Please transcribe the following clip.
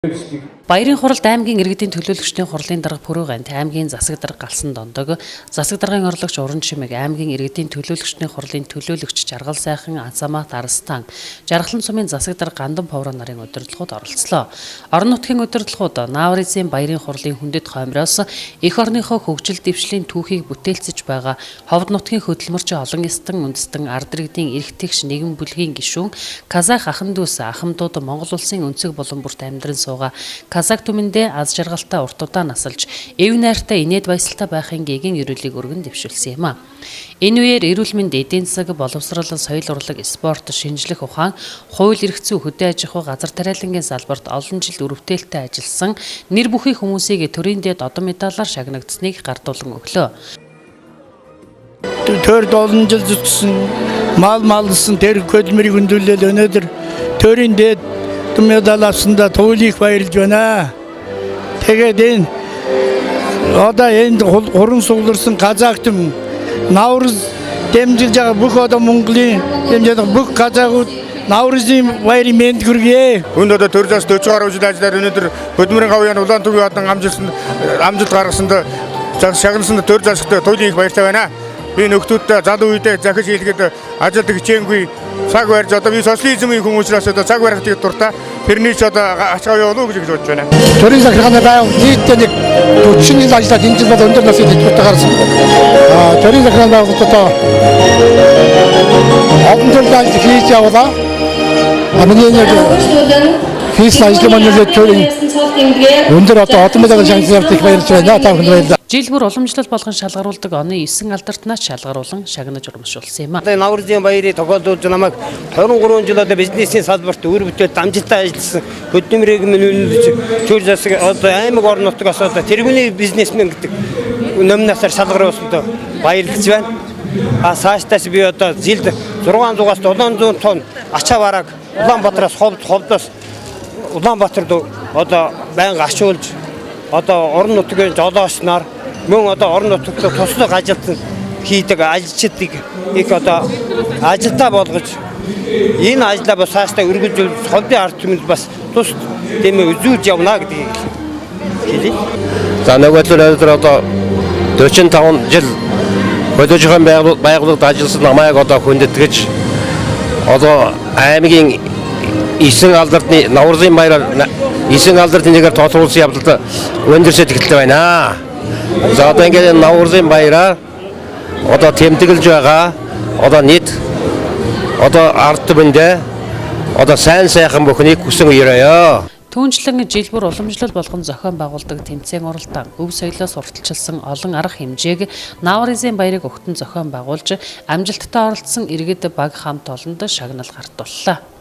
Баярын хуралд аймгийн иргэдийн төлөөлөгчдийн хурлын дарга Пүрэвганд аймгийн засаг дарга галсан дондог засаг даргын орлогч Уран Чимэг аймгийн иргэдийн төлөөлөгчдийн хурлын төлөөлөгч Жаргал сайхан Азамат Арстан Жаргалан сумын засаг дарга Гандан Повро нарын удирдлагууд оролцлоо. Орон нутгийн удирдлагууд Наавризын баярын хурлын хүндэт хоймроос эх орныхоо хөгжил дэвшлийн түүхийг бүтээлцэж байгаа Ховд нутгийн хөдөлмөрч олон ястан үндэстэн ард иргэдийн эрх тэгш нэгэн бүлгийн гишүүн Казах ахын дүүс ахмадууд Монгол улсын өнцөг болон бүрт амьдран суугаа Казах түмэндээ аз жаргалтай уртудаа насалж, эв найртай инээд баясгалтай байхын гэгийн ерөөлийг өргөн дэвшүүлсэн юм а. Энэ үеэр эрүүл мэнд, эдийн засаг, боловсрол, соёл урлаг, спорт, шинжлэх ухаан, хууль эрх зүй, хөдөө аж ахуй, газар тариалангийн салбарт олон жил өрөвдөлтөй ажилласан нэр бүхий хүмүүсийг төрийн дэд одон медалаар шагнагдсныг гартуулан өглөө. Төрд олон жил зүтгсэн мал малсан тэр хөдөлмөрийг хөндөөлөл өнөөдөр төрийн дэд медаль авсанда туйлыг баярлж байна. Тэгээд энэ одоо энд хуран сугларсан Казах түмэн Наурыз дэмжиж байгаа бүх одоо Монголын дэмжиж байгаа бүх казахууд Наурызын баярын мэнд хүргэе. Өнд одоо төр зас 40 гаруй жил ажиллаад өнөөдөр хөдөлмөрийн гавьяан улаан төвийн одоо амжилт гаргасанд шагнасанд төр засагт туйлыг баяртай байна. Би нөхдүүдтэй залуу үедээ захиж хийлгээд ажилд хичээнгүй цаг барьж одоо би социализмын хүмүүсээс одоо цаг барихыг дуртай. Тэрний ч одоо ач аваа болов гэж бодож байна. Төрийн захиргааны байнга нийтдээ нэг 40 жил ажиллаад энэ жил бол өндөр насны дэвтэртэй гарсан. Төрийн захиргааны байгууллагад одоо олон жил ажил хийж явлаа. Хамгийн нэг хийсэн ажлын манлайлал төрийн өндөр одоо одон медаль шагнасан явдал баярлж байна. Та бүхэнд баярлалаа. Жил бүр уламжлал болгон шалгаруулдаг оны 9 алдартнаас шалгаруулан шагнаж урамшуулсан юм а. Наурызын баярыг тогтоолж намайг 23 жил одоо бизнесийн салбарт өр бүтээл амжилттай ажилласан хөдөлмөрийг нөлөөлж чөөр засаг одоо аймаг орон нутгаас одоо тэргүүний бизнесмен гэдэг номинацаар шалгаруулсанд баярлаж байна. Цаашдаас би одоо жилд 600-аас 700 тонн ачаа бараг Улаанбаатараас Ховдоос Улаанбаатарт одоо байнга ашиулж одоо орон нутгийн жолооч нар мөн одоо орон нутагт туслах ажилт хийдэг ажилчдыг их одоо ажилдаа болгож энэ ажлаа бас цаашдаа өргөжүүлж Ховдын ард түмэнд бас тус тэмээ үзүүлж явна гэдгийг хэлье. За нөгөөдөр одоо 45 жил хөдөлгөөн байгууллагад ажилласан намайг одоо хүндэтгэж одоо аймгийн 9 алдартны Наурызын баяраар 9 алдартны нэгээр тооцоолсон явдалд өндөрсөд ихтэй байна. За одоо ингээд Наурызын баяраар одоо тэмдэглэж байгаа одоо нийт одоо ард түмэндээ одоо сайн сайхан бүхнийг хүсэн өрөөё. Түүнчлэн жил бүр уламжлал болгон зохион байгуулдаг тэмцээн уралдаан өв соёлоос урталчилсан олон арга хэмжээг Наурызын баярыг өгтөн зохион байгуулж амжилттай оролцсон иргэд баг хамт олонд шагнал гартууллаа.